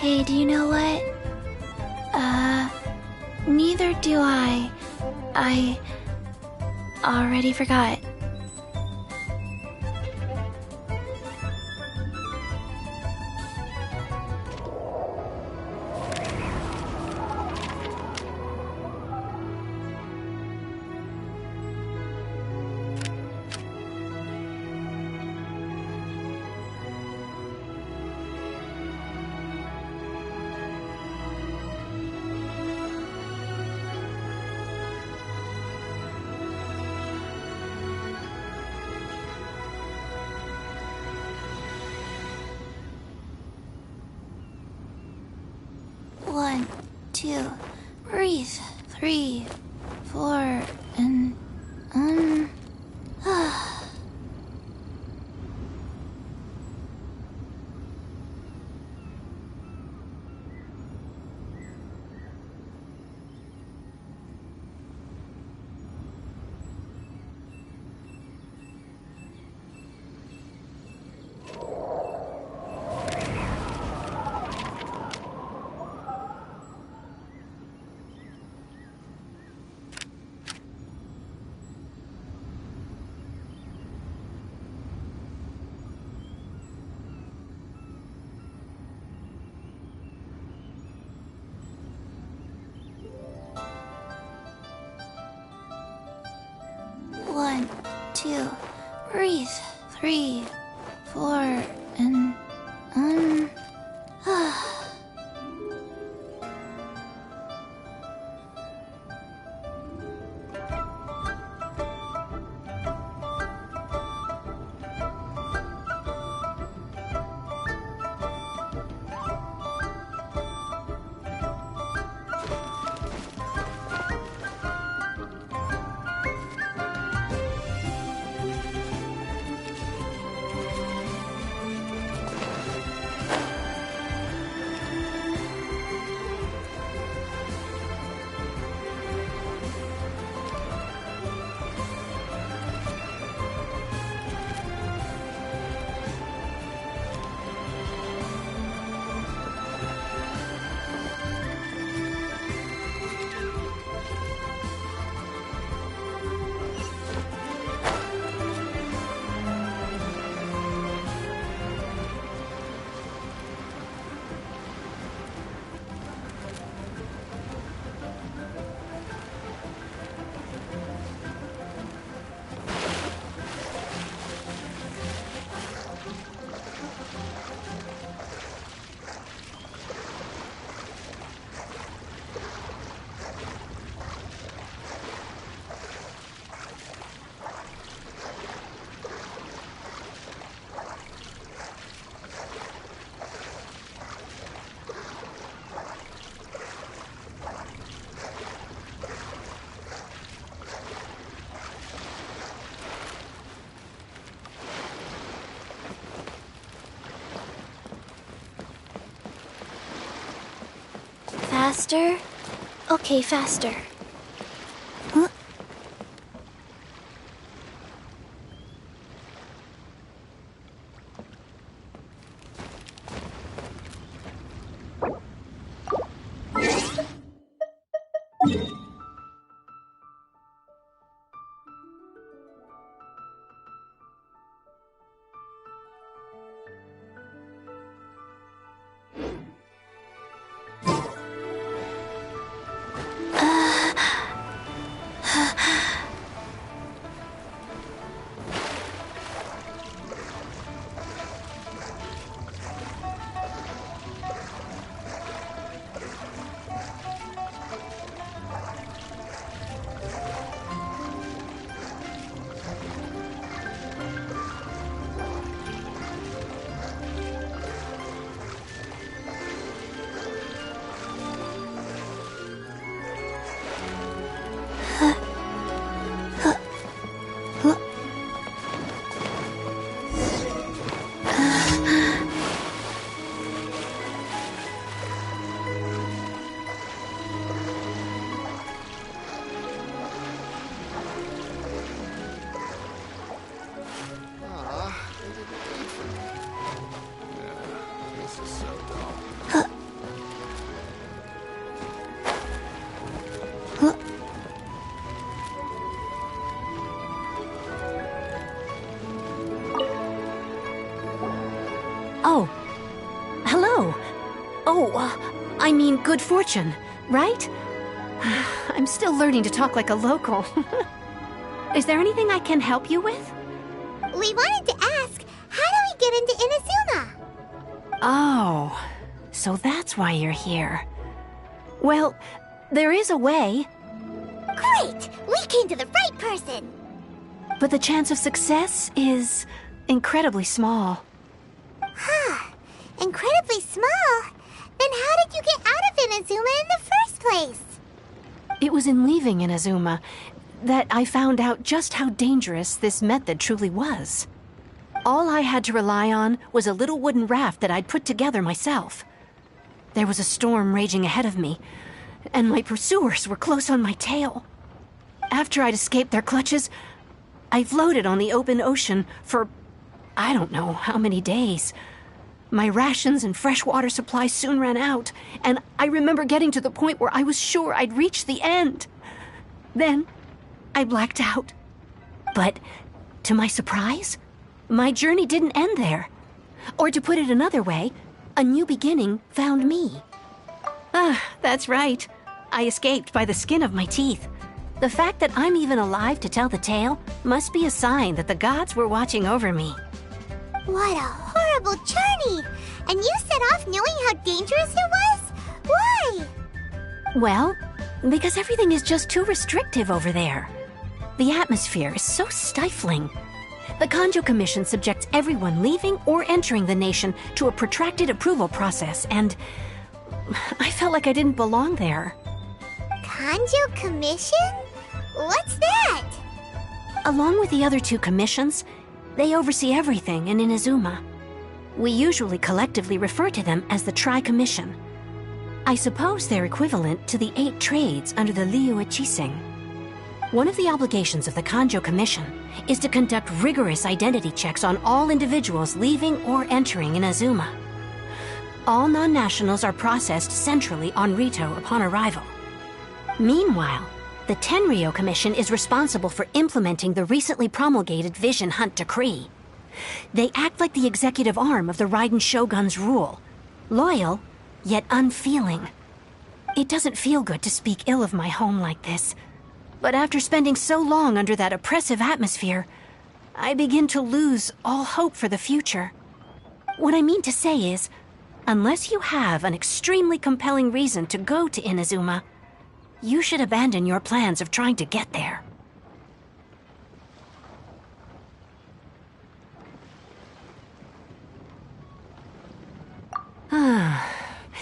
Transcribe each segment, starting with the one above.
Hey, do you know what? Neither do I. I already forgot. One, two, breathe. 3, 4, and One, two, breathe. 3, 4, and faster? Okay, faster. Huh? Oh. Hello. Oh, I mean good fortune, right? I'm still learning to talk like a local. Is there anything I can help you with? We wanted to ask, how do we get into Inazuma? Oh, so that's why you're here. Well, there is a way. Great! We came to the right person! But the chance of success is incredibly small. Huh. Incredibly small? Then how did you get out of Inazuma in the first place? It was in leaving Inazuma that I found out just how dangerous this method truly was. All I had to rely on was a little wooden raft that I'd put together myself. There was a storm raging ahead of me, and my pursuers were close on my tail. After I'd escaped their clutches, I floated on the open ocean for I don't know how many days. My rations and fresh water supply soon ran out, and I remember getting to the point where I was sure I'd reached the end. Then, I blacked out. But, to my surprise, my journey didn't end there. Or to put it another way, a new beginning found me. That's right. I escaped by the skin of my teeth. The fact that I'm even alive to tell the tale must be a sign that the gods were watching over me. What a horrible journey! And you set off knowing how dangerous it was? Why? Well, because everything is just too restrictive over there. The atmosphere is so stifling. The Kanjo Commission subjects everyone leaving or entering the nation to a protracted approval process, and I felt like I didn't belong there. Kanjo Commission? What's that? Along with the other two commissions, they oversee everything in Inazuma. We usually collectively refer to them as the Tri-Commission. I suppose they're equivalent to the 8 trades under the Liyue Chiseng. One of the obligations of the Kanjo Commission is to conduct rigorous identity checks on all individuals leaving or entering Inazuma. All non-nationals are processed centrally on Rito upon arrival. Meanwhile, the Tenryo Commission is responsible for implementing the recently promulgated Vision Hunt Decree. They act like the executive arm of the Raiden Shogun's rule, loyal, yet unfeeling. It doesn't feel good to speak ill of my home like this, but after spending so long under that oppressive atmosphere, I begin to lose all hope for the future. What I mean to say is, unless you have an extremely compelling reason to go to Inazuma, you should abandon your plans of trying to get there.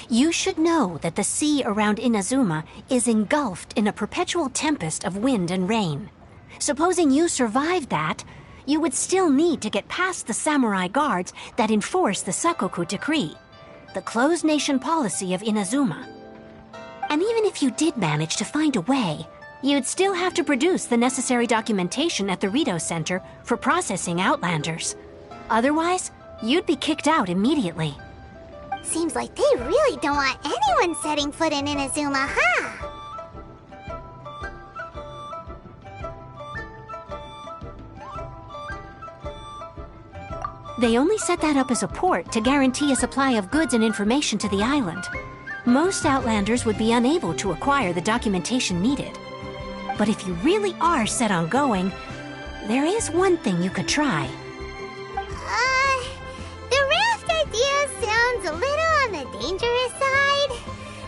You should know that the sea around Inazuma is engulfed in a perpetual tempest of wind and rain. Supposing you survived that, you would still need to get past the samurai guards that enforce the Sakoku Decree, the closed nation policy of Inazuma. And even if you did manage to find a way, you'd still have to produce the necessary documentation at the Rito Center for processing Outlanders. Otherwise, you'd be kicked out immediately. Seems like they really don't want anyone setting foot in Inazuma, huh? They only set that up as a port to guarantee a supply of goods and information to the island. Most Outlanders would be unable to acquire the documentation needed. But if you really are set on going, there is one thing you could try. The raft idea sounds a little on the dangerous side.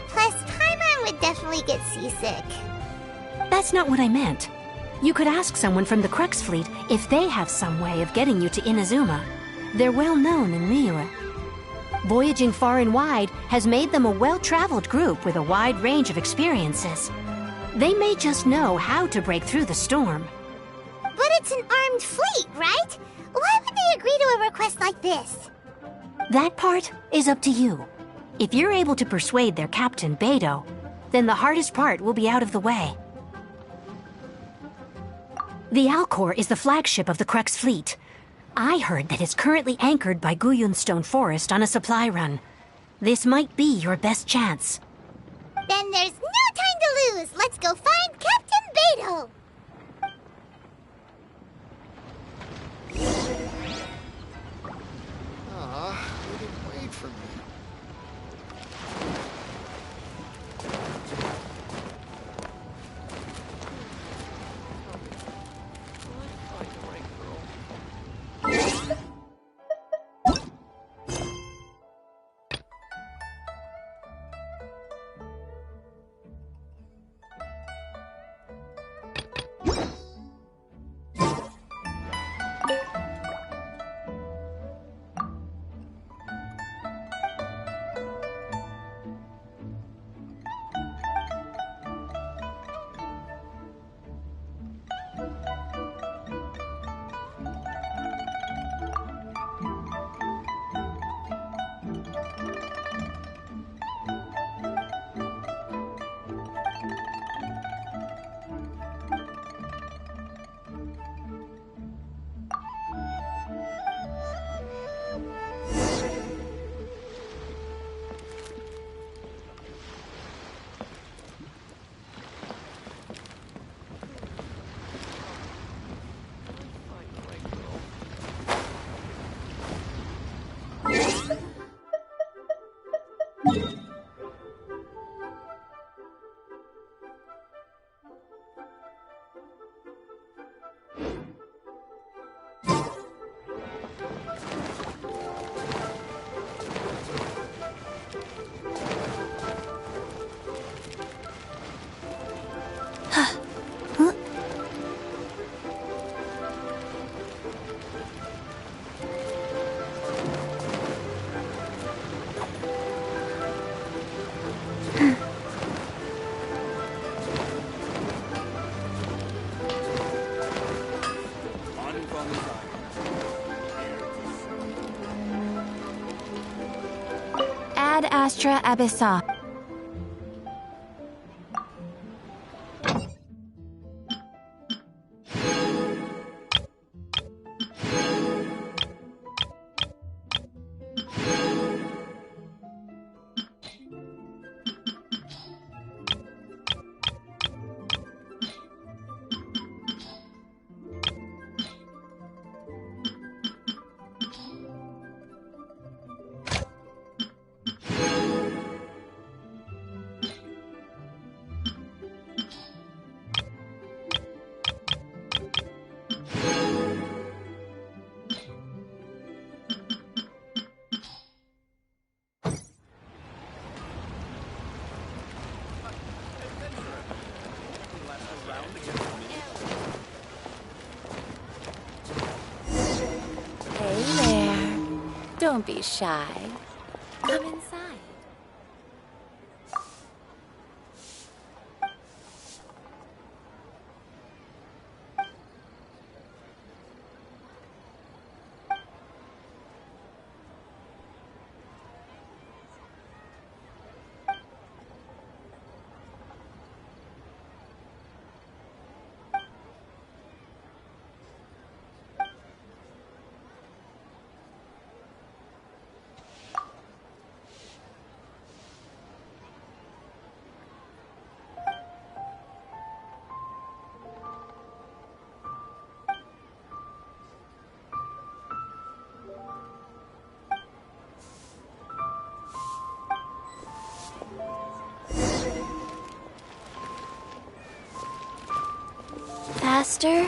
Plus, Paimon would definitely get seasick. That's not what I meant. You could ask someone from the Crux Fleet if they have some way of getting you to Inazuma. They're well known in Liyue. Voyaging far and wide has made them a well-traveled group with a wide range of experiences. They may just know how to break through the storm. But it's an armed fleet, right? Why would they agree to a request like this? That part is up to you. If you're able to persuade their captain, Beidou, then the hardest part will be out of the way. The Alcor is the flagship of the Crux Fleet. I heard that it's currently anchored by Guyunstone Forest on a supply run. This might be your best chance. Then there's no time to lose. Let's go find Captain Beidou. Aw, where did Ad Astra Abyssa. Hey there. Don't be shy. Come inside. Faster?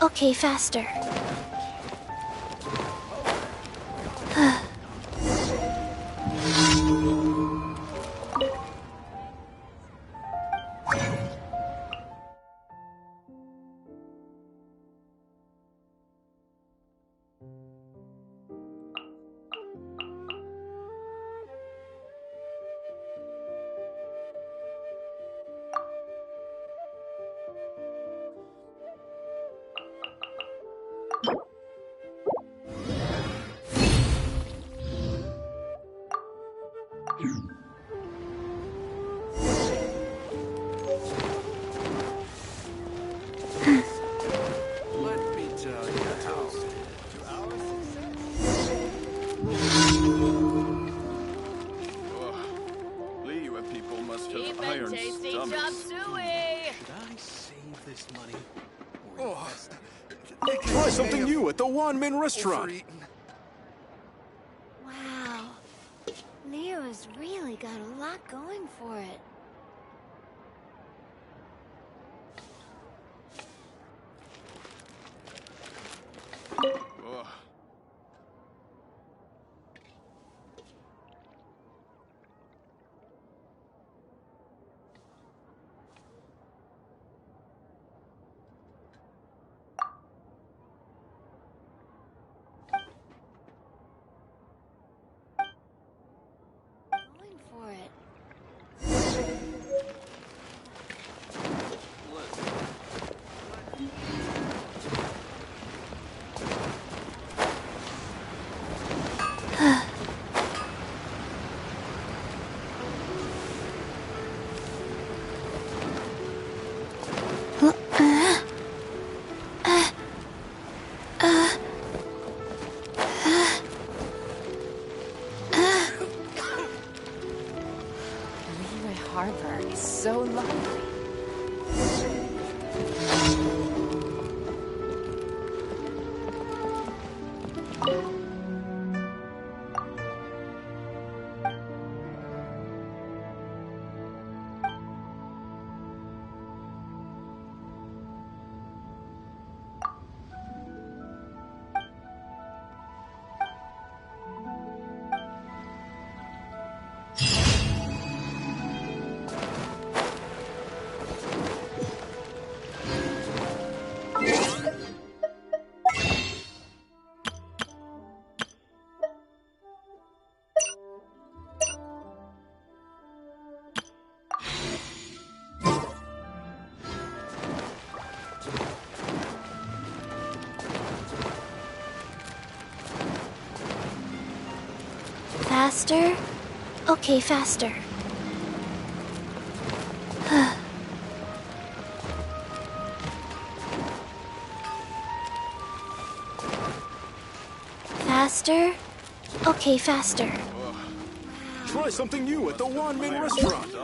Okay, faster. Try something new at the Wanmin restaurant. Wow. Leo's really got a lot going for it. Going for it. Leeway Harbor is so lovely. Faster? Okay, faster. Faster? Okay, faster. Try something new at the One Main Restaurant.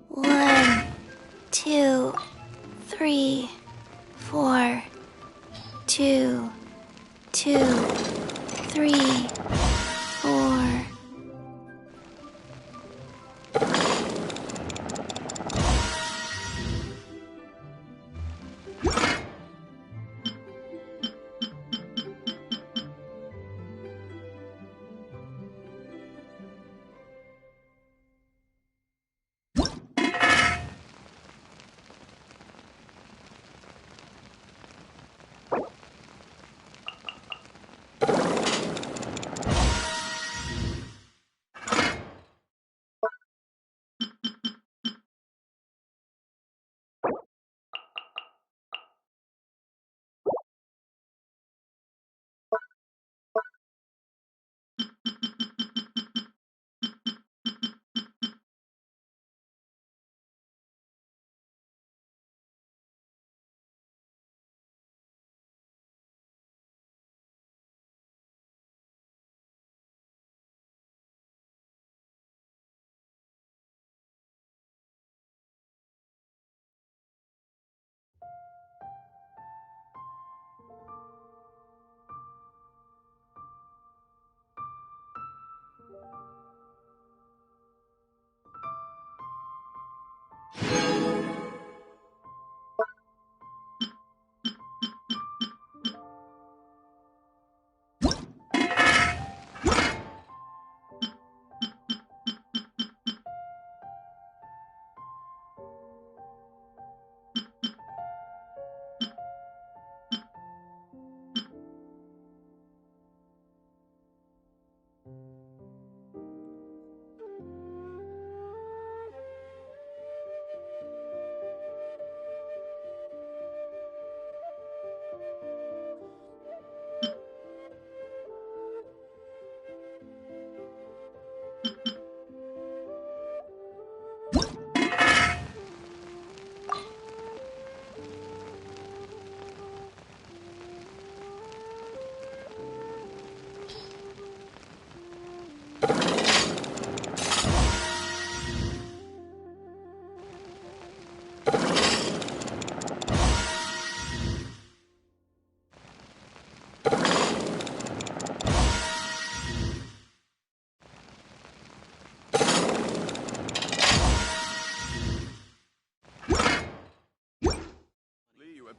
One, two, three, four. 2, 2, 3, 4.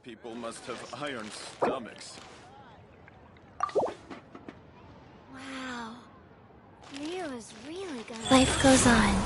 People must have iron stomachs. Wow. Rio's really good. Life goes on.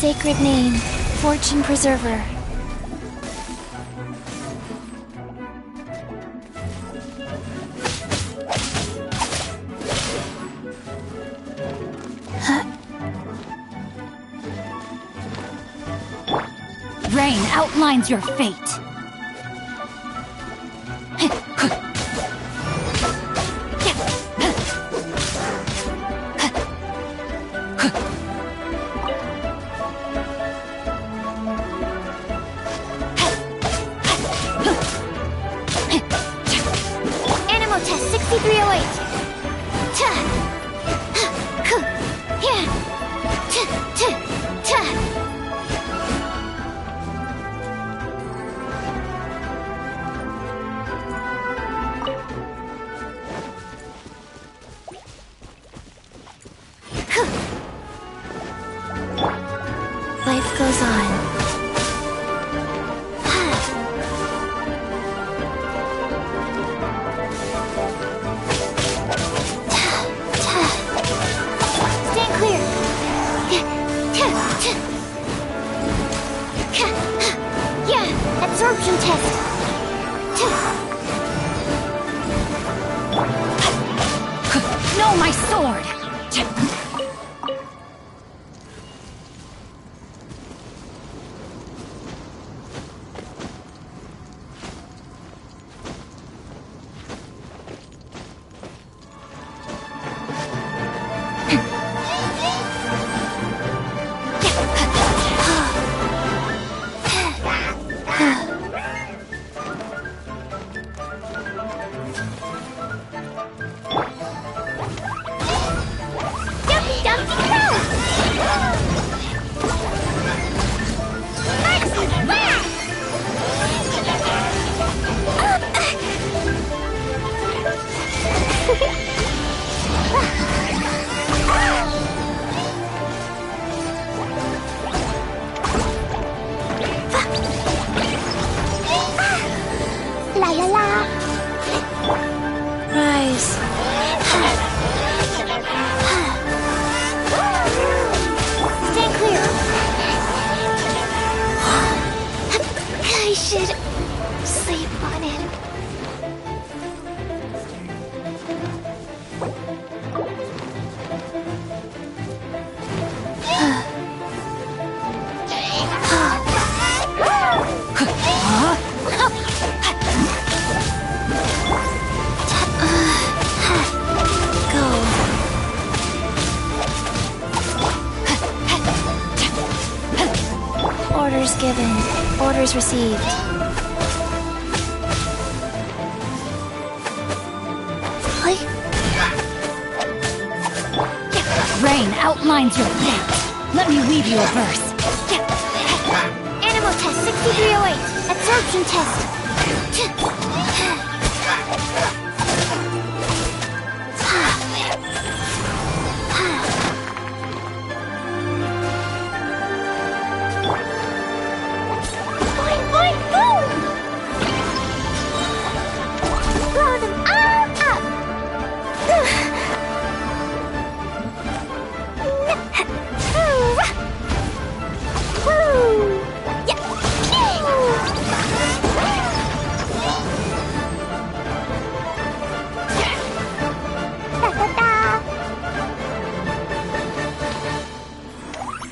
Sacred name, Fortune Preserver. Rain outlines your fate. Animal test 6308. Life goes on. Stand clear. Yeah, absorption test. No, my sword! La la la. Rise. Stand clear. I should sleep on it. Orders given. Orders received. Rain outlines your fate. Let me weave you a verse. Animal test 6308. Absorption test. Boing, boing, boom! Blow them all up! Woo!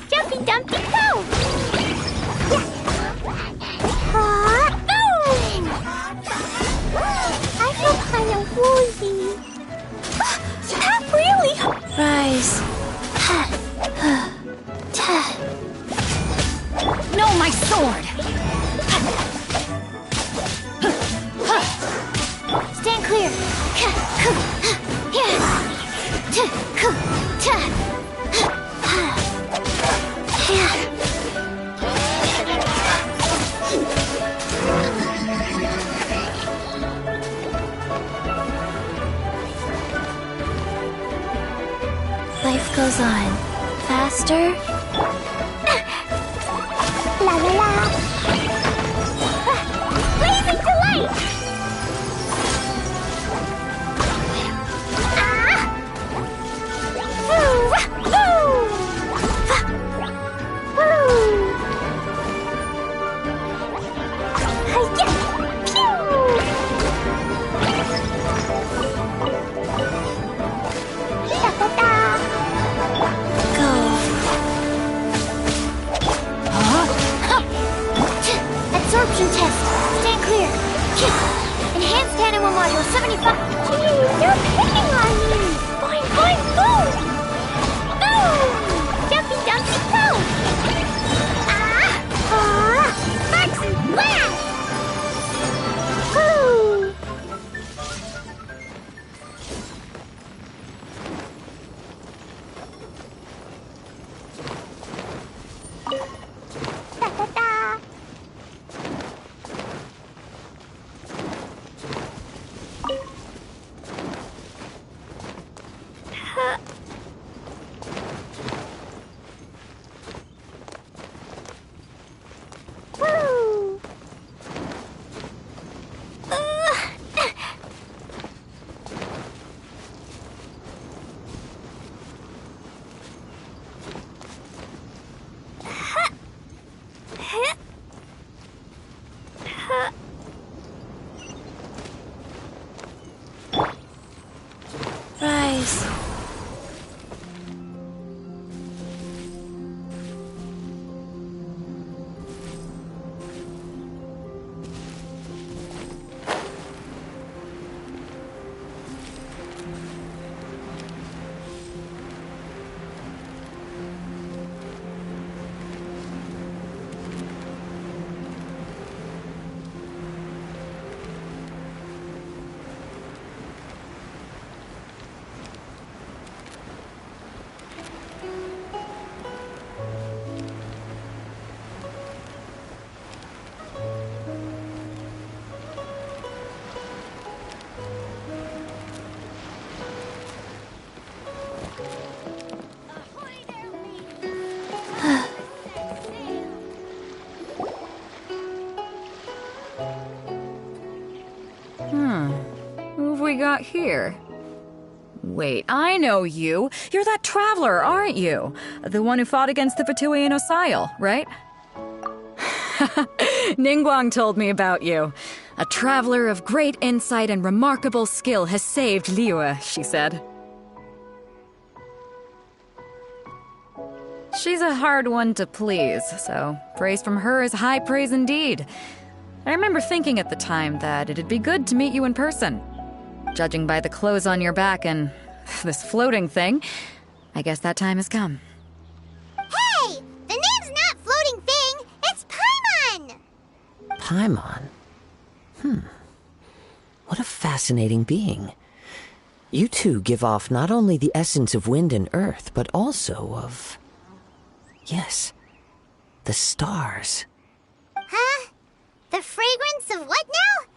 Jumpy Dumpty Go! Boom! I feel kind of woozy. That really... Rise. No, my sword! Stand clear. Life goes on. Faster. La la la. Blazing delight. Go. Enhanced animal module 75. Gee, you're picking on me. Boing, boing, boom. Boom. Jumpy, dumpy, boom. Sparks and blast. Woo. Da, da, da. Woo! Rise. Who have we got here? Wait, I know you. You're that traveler, aren't you? The one who fought against the Pr0Fi in Osile, right? Ningguang told me about you. A traveler of great insight and remarkable skill has saved Liyue, she said. She's a hard one to please, so praise from her is high praise indeed. I remember thinking at the time that it'd be good to meet you in person. Judging by the clothes on your back and this floating thing, I guess that time has come. Hey! The name's not Floating Thing, it's Paimon! Paimon? What a fascinating being. You two give off not only the essence of wind and earth, but also of... yes, the stars. Huh? The fragrance of what now?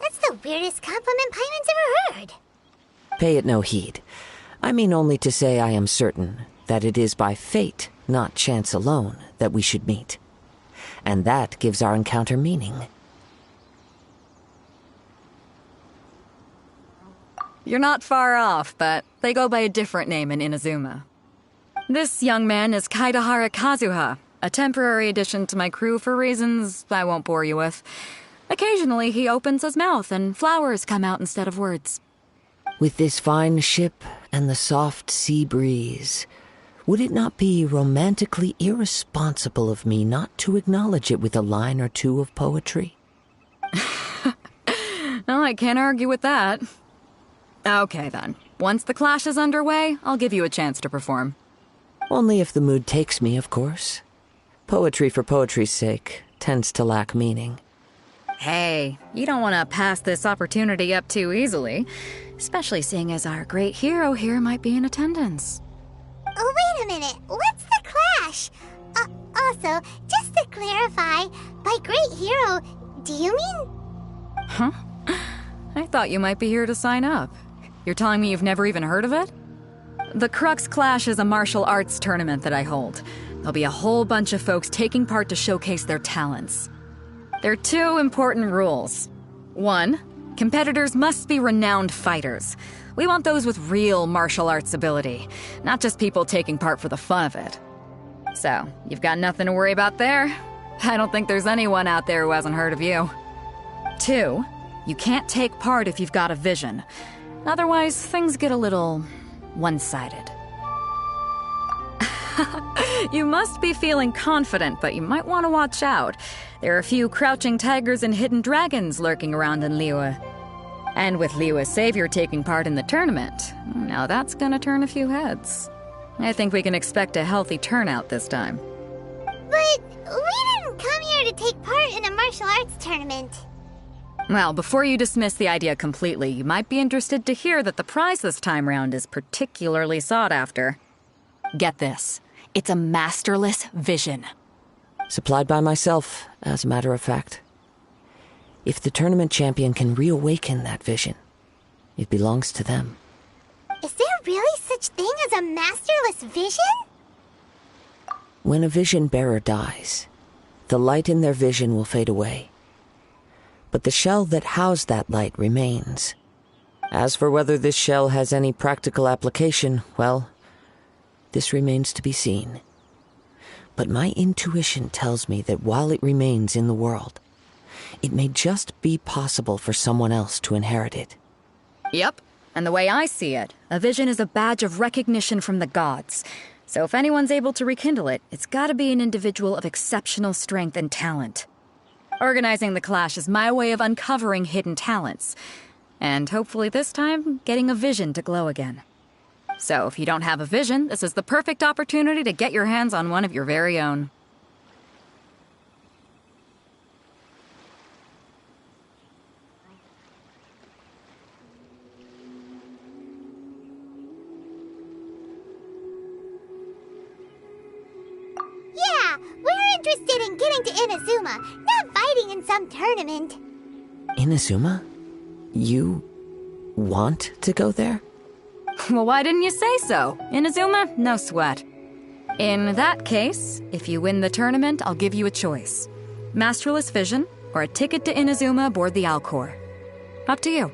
That's the weirdest compliment Paimon's ever heard. Pay it no heed. I mean only to say I am certain that it is by fate, not chance alone, that we should meet. And that gives our encounter meaning. You're not far off, but they go by a different name in INAZUMA. This young man is Kaidahara Kazuha, a temporary addition to my crew for reasons I won't bore you with. Occasionally he opens his mouth and flowers come out instead of words. With this fine ship and the soft sea breeze, would it not be romantically irresponsible of me not to acknowledge it with a line or two of poetry? Well, I can't argue with that. Okay then, once the clash is underway, I'll give you a chance to perform. Only if the mood takes me, of course. Poetry for poetry's sake tends to lack meaning. Hey, you don't want to pass this opportunity up too easily, especially seeing as our great hero here might be in attendance. Oh, wait a minute. What's the clash? Also, just to clarify, by great hero, do you mean... Huh? I thought you might be here to sign up. You're telling me you've never even heard of it? The Crux Clash is a martial arts tournament that I hold. There'll be a whole bunch of folks taking part to showcase their talents. There are two important rules. 1, competitors must be renowned fighters. We want those with real martial arts ability, not just people taking part for the fun of it. So, you've got nothing to worry about there. I don't think there's anyone out there who hasn't heard of you. 2, you can't take part if you've got a vision. Otherwise, things get a little one-sided. You must be feeling confident, but you might want to watch out. There are a few crouching tigers and hidden dragons lurking around in Liyue. And with Liu as savior taking part in the tournament, now that's gonna turn a few heads. I think we can expect a healthy turnout this time. But we didn't come here to take part in a martial arts tournament. Well, before you dismiss the idea completely, you might be interested to hear that the prize this time round is particularly sought after. Get this. It's a masterless vision. Supplied by myself, as a matter of fact. If the tournament champion can reawaken that vision, it belongs to them. Is there really such thing as a masterless vision? When a vision bearer dies, the light in their vision will fade away. But the shell that housed that light remains. As for whether this shell has any practical application, well, this remains to be seen. But my intuition tells me that while it remains in the world, it may just be possible for someone else to inherit it. Yep. And the way I see it, a vision is a badge of recognition from the gods. So if anyone's able to rekindle it, it's gotta be an individual of exceptional strength and talent. Organizing the clash is my way of uncovering hidden talents. And hopefully this time, getting a vision to glow again. So if you don't have a vision, this is the perfect opportunity to get your hands on one of your very own. Yeah, we're interested in getting to Inazuma, not fighting in some tournament. Inazuma? You want to go there? Well, why didn't you say so? Inazuma? No sweat. In that case, if you win the tournament, I'll give you a choice. Masterless Vision, or a ticket to Inazuma aboard the Alcor. Up to you.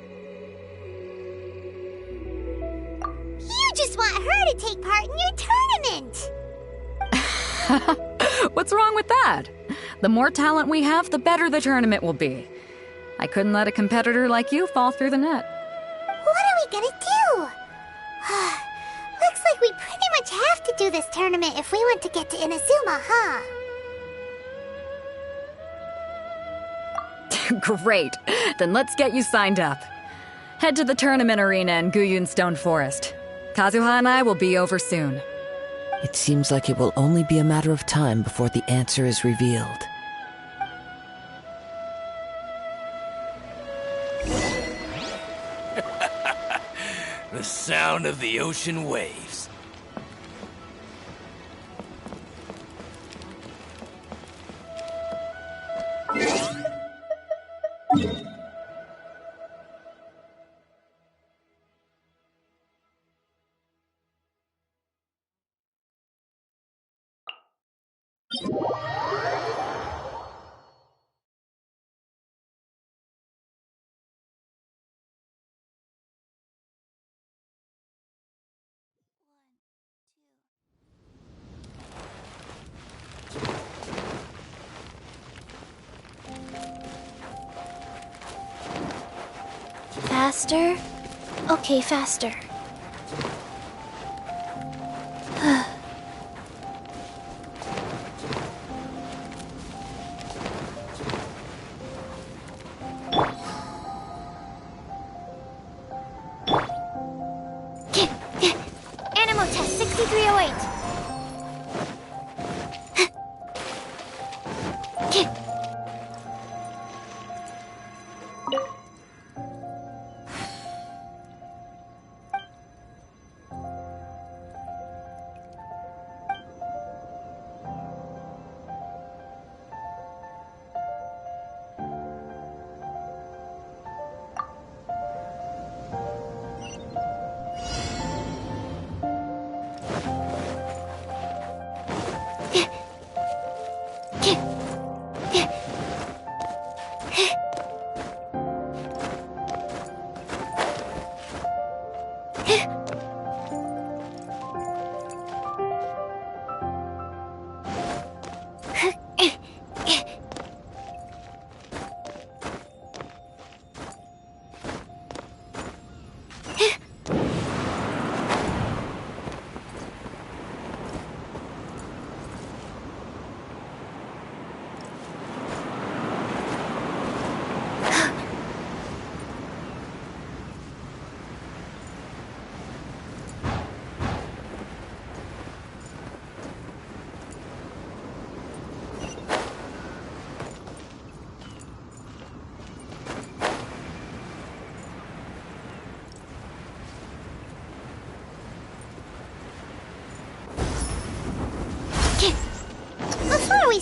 You just want her to take part in your tournament! What's wrong with that? The more talent we have, the better the tournament will be. I couldn't let a competitor like you fall through the net. What are we gonna do? Looks like we pretty much have to do this tournament if we want to get to Inazuma, huh? Great. Then let's get you signed up. Head to the tournament arena in Guyun Stone Forest. Kazuha and I will be over soon. It seems like it will only be a matter of time before the answer is revealed. The sound of the ocean waves. Faster? Okay, faster. Animal test 6308.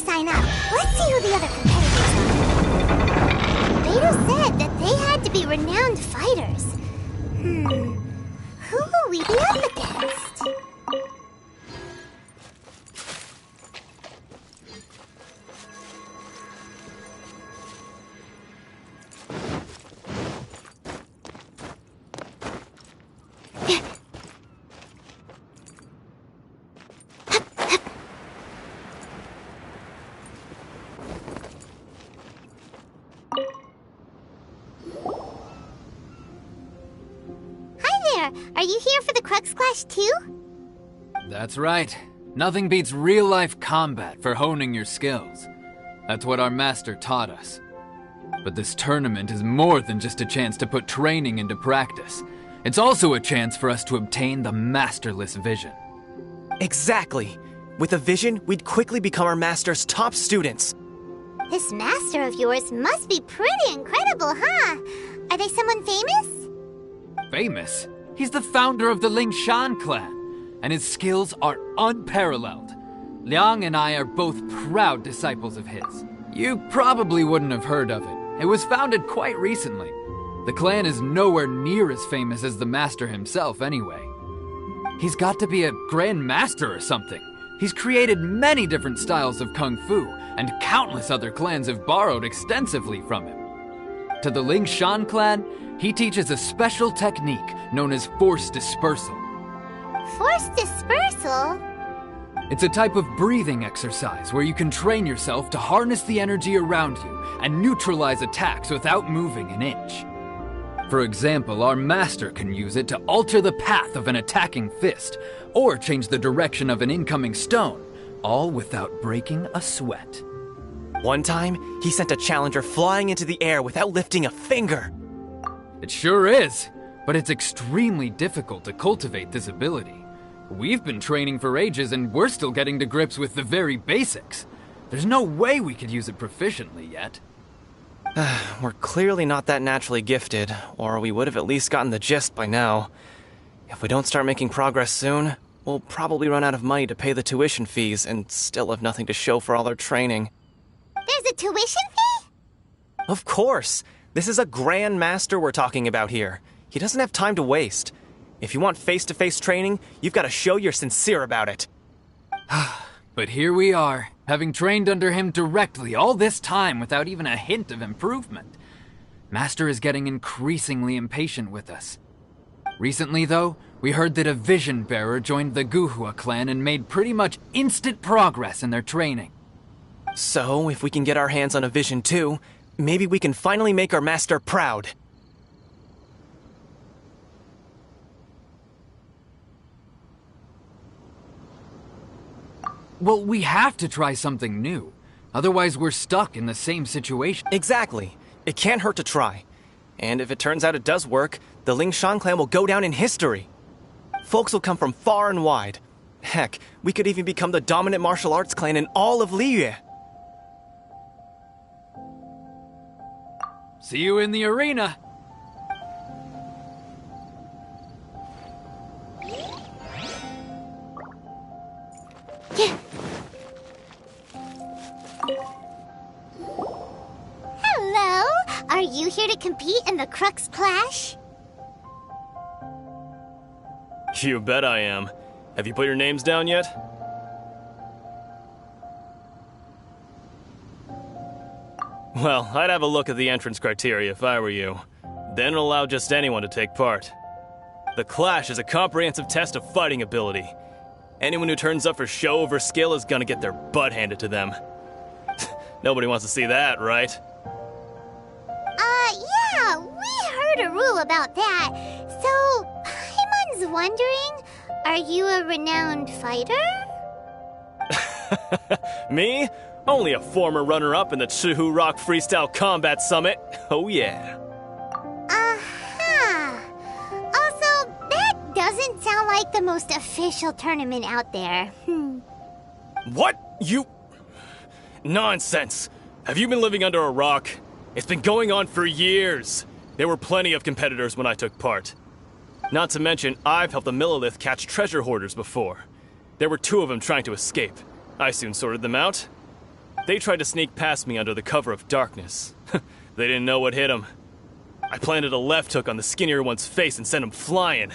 sign up. Let's see who the other competitors are. Beto said that they had to be renowned fighters. Who will we be up against? Are you here for the Crux Clash too? That's right. Nothing beats real-life combat for honing your skills. That's what our master taught us. But this tournament is more than just a chance to put training into practice. It's also a chance for us to obtain the masterless vision. Exactly. With a vision, we'd quickly become our master's top students. This master of yours must be pretty incredible, huh? Are they someone famous? Famous? He's the founder of the Lingshan clan, and his skills are unparalleled. Liang and I are both proud disciples of his. You probably wouldn't have heard of it. It was founded quite recently. The clan is nowhere near as famous as the master himself anyway. He's got to be a grand master or something. He's created many different styles of kung fu, and countless other clans have borrowed extensively from him. To the Lingshan clan, he teaches a special technique known as force dispersal. Force dispersal? It's a type of breathing exercise where you can train yourself to harness the energy around you and neutralize attacks without moving an inch. For example, our master can use it to alter the path of an attacking fist, or change the direction of an incoming stone, all without breaking a sweat. One time, he sent a challenger flying into the air without lifting a finger. It sure is, but it's extremely difficult to cultivate this ability. We've been training for ages and we're still getting to grips with the very basics. There's no way we could use it proficiently yet. We're clearly not that naturally gifted, or we would have at least gotten the gist by now. If we don't start making progress soon, we'll probably run out of money to pay the tuition fees and still have nothing to show for all our training. There's a tuition fee? Of course! This is a Grand Master we're talking about here. He doesn't have time to waste. If you want face-to-face training, you've got to show you're sincere about it. But here we are, having trained under him directly all this time without even a hint of improvement. Master is getting increasingly impatient with us. Recently, though, we heard that a vision bearer joined the Guhua clan and made pretty much instant progress in their training. So, if we can get our hands on a vision too, maybe we can finally make our master proud. Well, we have to try something new. Otherwise, we're stuck in the same situation. Exactly. It can't hurt to try. And if it turns out it does work, the Lingshan clan will go down in history. Folks will come from far and wide. Heck, we could even become the dominant martial arts clan in all of Liyue. See you in the arena. Hello? Are you here to compete in the Crux Clash? You bet I am. Have you put your names down yet? Well, I'd have a look at the entrance criteria if I were you. Then allow just anyone to take part. The Clash is a comprehensive test of fighting ability. Anyone who turns up for show over skill is gonna get their butt handed to them. Nobody wants to see that, right? Yeah, we heard a rule about that. So, Paimon's wondering, are you a renowned fighter? Me? Only a former runner-up in the Chihu Rock Freestyle Combat Summit. Oh yeah. Also, that doesn't sound like the most official tournament out there. What? You... Nonsense. Have you been living under a rock? It's been going on for years. There were plenty of competitors when I took part. Not to mention, I've helped the Millilith catch treasure hoarders before. There were 2 of them trying to escape. I soon sorted them out. They tried to sneak past me under the cover of darkness. They didn't know what hit them. I planted a left hook on the skinnier one's face and sent him flying.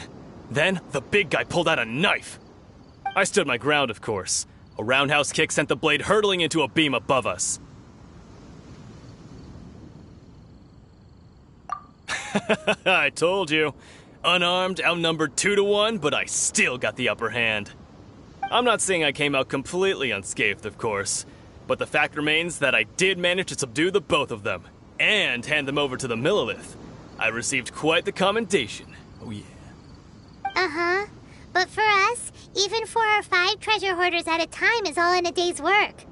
Then, the big guy pulled out a knife. I stood my ground, of course. A roundhouse kick sent the blade hurtling into a beam above us. I told you. Unarmed, outnumbered 2-1, but I still got the upper hand. I'm not saying I came out completely unscathed, of course, but the fact remains that I did manage to subdue the both of them, and hand them over to the Millilith. I received quite the commendation. Oh yeah. Uh-huh. But for us, even 4 or 5 treasure hoarders at a time is all in a day's work.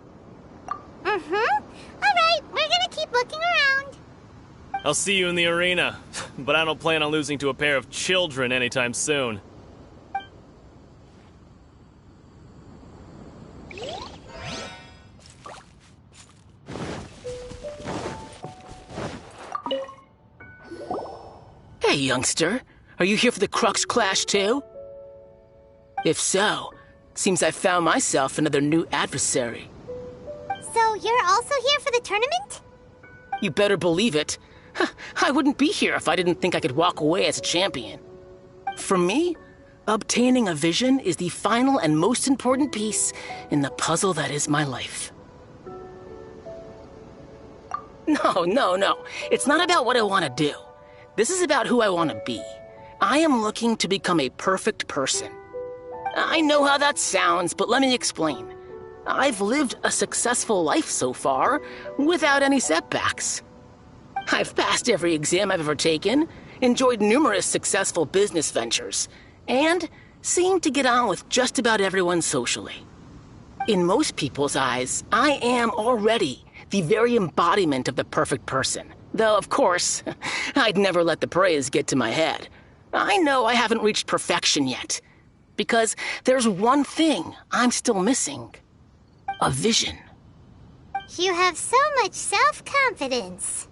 Mm-hmm. Alright, we're gonna keep looking around. I'll see you in the arena, but I don't plan on losing to a pair of children anytime soon. Hey, youngster. Are you here for the Crux Clash too? If so, seems I found myself another new adversary. So you're also here for the tournament? You better believe it. I wouldn't be here if I didn't think I could walk away as a champion. For me, obtaining a vision is the final and most important piece in the puzzle that is my life. No. It's not about what I want to do. This is about who I want to be. I am looking to become a perfect person. I know how that sounds, but let me explain. I've lived a successful life so far, without any setbacks. I've passed every exam I've ever taken, enjoyed numerous successful business ventures, and seemed to get on with just about everyone socially. In most people's eyes, I am already the very embodiment of the perfect person. Though, of course, I'd never let the praise get to my head. I know I haven't reached perfection yet, because there's one thing I'm still missing. A vision. You have so much self-confidence.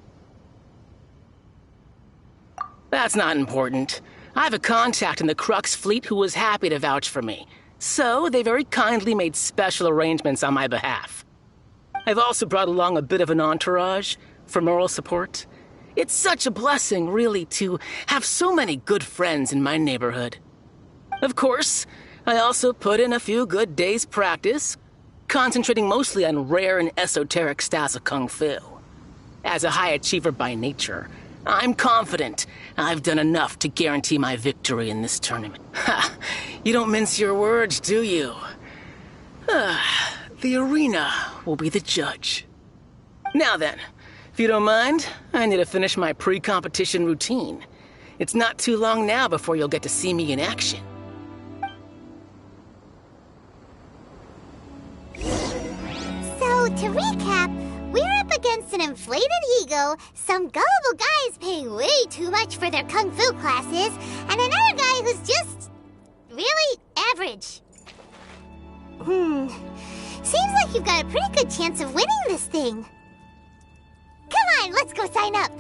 That's not important. I have a contact in the Crux fleet who was happy to vouch for me, so they very kindly made special arrangements on my behalf. I've also brought along a bit of an entourage for moral support. It's such a blessing, really, to have so many good friends in my neighborhood. Of course, I also put in a few good days' practice, concentrating mostly on rare and esoteric styles of Kung Fu. As a high achiever by nature, I'm confident I've done enough to guarantee my victory in this tournament. Ha! You don't mince your words, do you? The arena will be the judge. Now then, if you don't mind, I need to finish my pre-competition routine. It's not too long now before you'll get to see me in action. So, to recap, we're up against an inflated ego, some gullible guys paying way too much for their kung fu classes, and another guy who's just really average. Seems like you've got a pretty good chance of winning this thing. Come on, let's go sign up.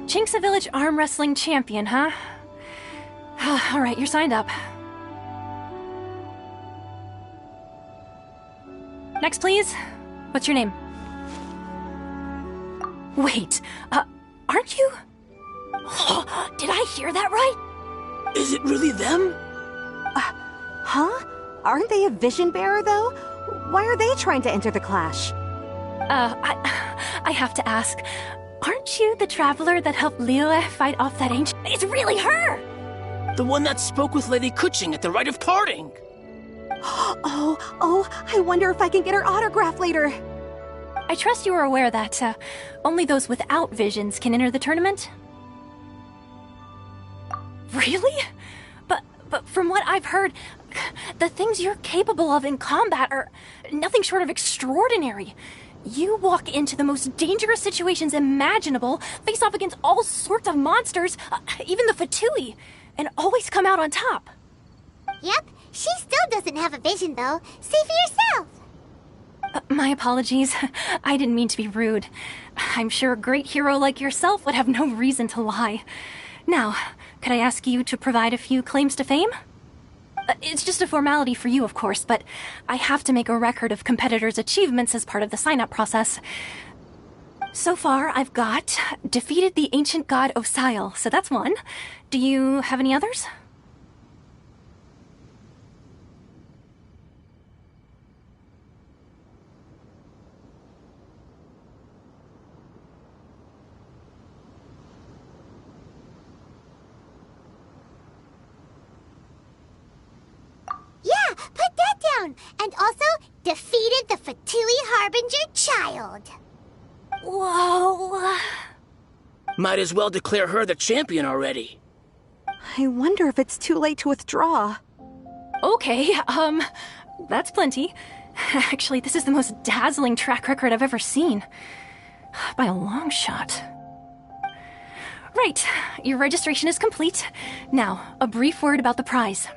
Chinksa Village Arm Wrestling Champion, huh? Alright, you're signed up. Next, please. What's your name? Wait, aren't you? Did I hear that right? Is it really them? Huh? Aren't they a vision bearer, though? Why are they trying to enter the clash? I have to ask. Aren't you the traveler that helped Liyue fight off that ancient? It's really her! The one that spoke with Lady Kuching at the rite of parting. Oh, I wonder if I can get her autograph later. I trust you are aware that only those without visions can enter the tournament? Really? But from what I've heard, the things you're capable of in combat are nothing short of extraordinary. You walk into the most dangerous situations imaginable, face off against all sorts of monsters, even the Fatui, and always come out on top. Yep, she still doesn't have a vision, though. See for yourself. My apologies. I didn't mean to be rude. I'm sure a great hero like yourself would have no reason to lie. Now, could I ask you to provide a few claims to fame? It's just a formality for you, of course, but I have to make a record of competitors' achievements as part of the sign-up process. So far, I've got defeated the ancient god Osile, so that's one. Do you have any others? Yeah, put that down. And also, defeated the Fatui Harbinger child. Whoa. Might as well declare her the champion already. I wonder if it's too late to withdraw. Okay, that's plenty. Actually, this is the most dazzling track record I've ever seen. By a long shot. Right, your registration is complete. Now, a brief word about the prize.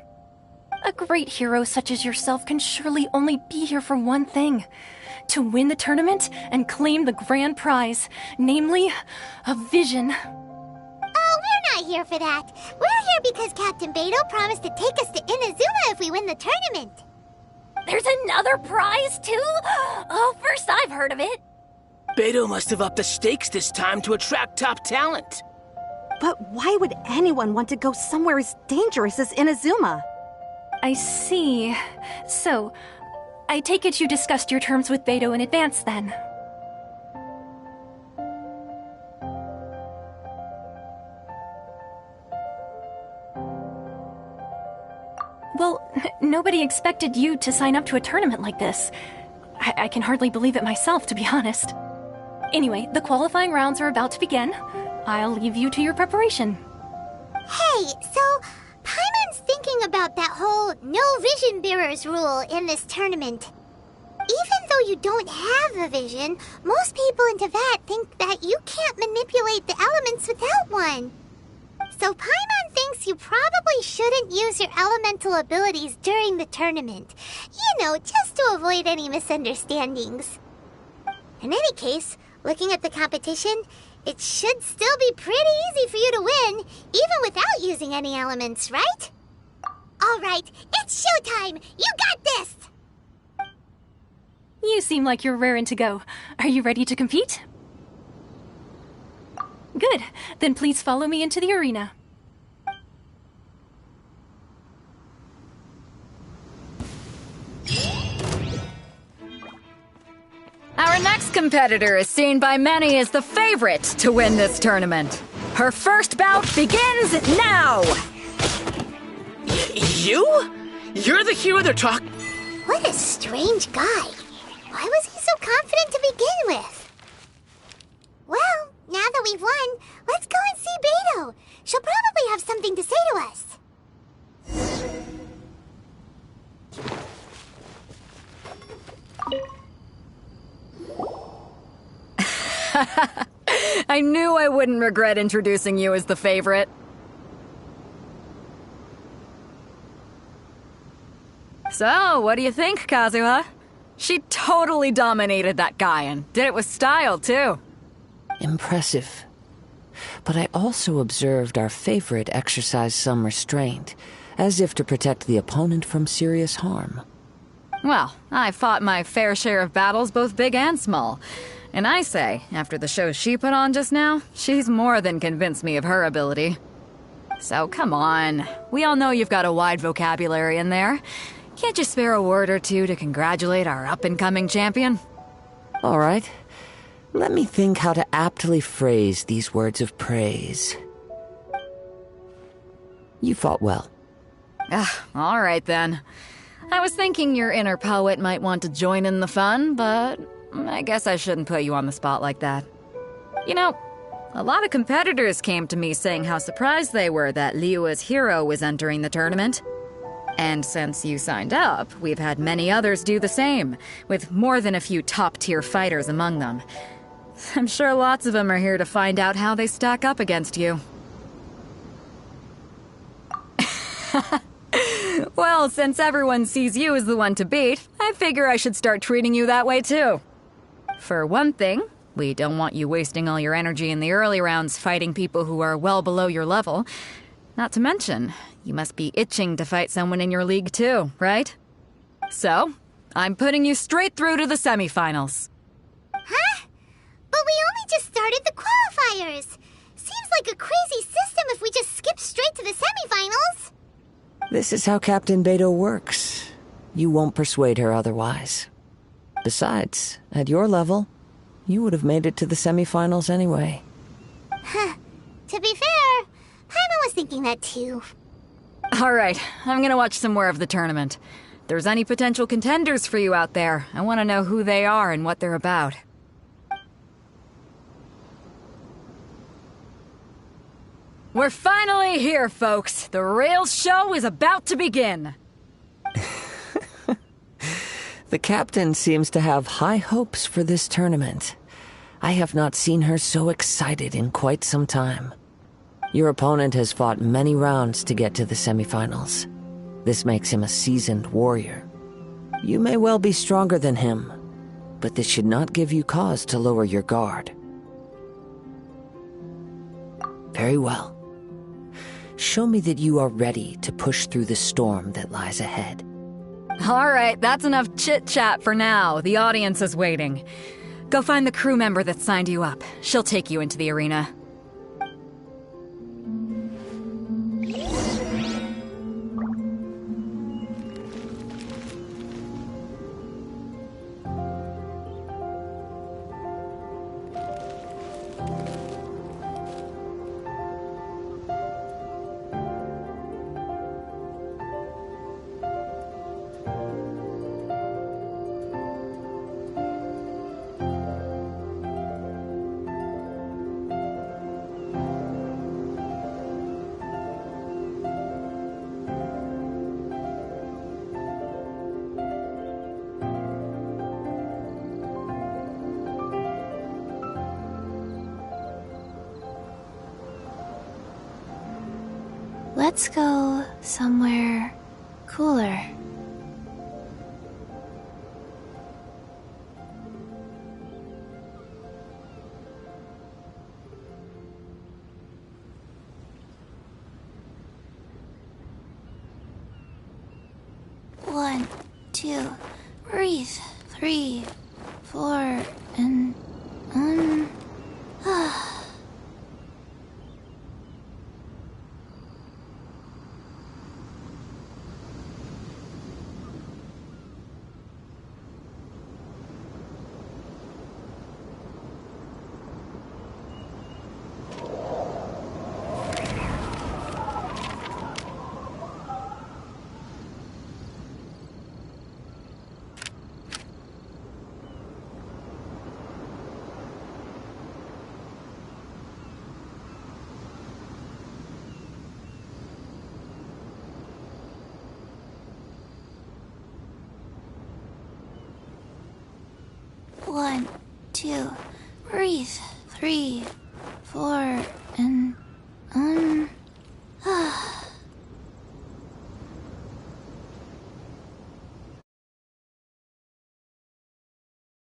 A great hero such as yourself can surely only be here for one thing. To win the tournament and claim the grand prize, namely, a vision. Oh, we're not here for that. We're here because Captain Beto promised to take us to Inazuma if we win the tournament. There's another prize, too? Oh, first I've heard of it. Beto must have upped the stakes this time to attract top talent. But why would anyone want to go somewhere as dangerous as Inazuma? I see. So, I take it you discussed your terms with Beto in advance, then? Well, nobody expected you to sign up to a tournament like this. I can hardly believe it myself, to be honest. Anyway, the qualifying rounds are about to begin. I'll leave you to your preparation. Hey, so Paimon's thinking about that whole no vision bearers rule in this tournament. Even though you don't have a vision, most people in Teyvat think that you can't manipulate the elements without one. So Paimon thinks you probably shouldn't use your elemental abilities during the tournament. You know, just to avoid any misunderstandings. In any case, looking at the competition, it should still be pretty easy for you to win, even without using any elements, right? All right, it's showtime! You got this! You seem like you're raring to go. Are you ready to compete? Good. Then please follow me into the arena. Our next competitor is seen by many as the favorite to win this tournament. Her first bout begins now! You? You're the hero they're talking... What a strange guy. Why was he so confident to begin with? Well, now that we've won, let's go and see Beto. She'll probably have something to say to us. I knew I wouldn't regret introducing you as the favorite. So, what do you think, Kazuha? She totally dominated that guy and did it with style, too. Impressive. But I also observed our favorite exercise some restraint, as if to protect the opponent from serious harm. Well, I fought my fair share of battles, both big and small. And I say, after the show she put on just now, she's more than convinced me of her ability. So come on, we all know you've got a wide vocabulary in there. Can't you spare a word or two to congratulate our up-and-coming champion? All right. Let me think how to aptly phrase these words of praise. You fought well. All right then. I was thinking your inner poet might want to join in the fun, but I guess I shouldn't put you on the spot like that. You know, a lot of competitors came to me saying how surprised they were that Liyue's hero was entering the tournament. And since you signed up, we've had many others do the same, with more than a few top-tier fighters among them. I'm sure lots of them are here to find out how they stack up against you. Well, since everyone sees you as the one to beat, I figure I should start treating you that way too. For one thing, We don't want you wasting all your energy in the early rounds fighting people who are well below your level. Not to mention, you must be itching to fight someone in your league too, right? So, I'm putting you straight through to the semifinals. Huh? But we only just started the qualifiers. Seems like a crazy system if we just skip straight to the semifinals. This is how Captain Beto works. You won't persuade her otherwise. Besides, at your level, you would have made it to the semifinals anyway. Huh. To be fair, Paimon was thinking that too. Alright, I'm gonna watch some more of the tournament. If there's any potential contenders for you out there, I want to know who they are and what they're about. We're finally here, folks! The Rails show is about to begin! The captain seems to have high hopes for this tournament. I have not seen her so excited in quite some time. Your opponent has fought many rounds to get to the semifinals. This makes him a seasoned warrior. You may well be stronger than him, but this should not give you cause to lower your guard. Very well. Show me that you are ready to push through the storm that lies ahead. Alright, that's enough chit-chat for now. The audience is waiting. Go find the crew member that signed you up. She'll take you into the arena. Let's go somewhere cooler. One, two, breathe. 3, 4, and One, two, breathe. 3, 4, and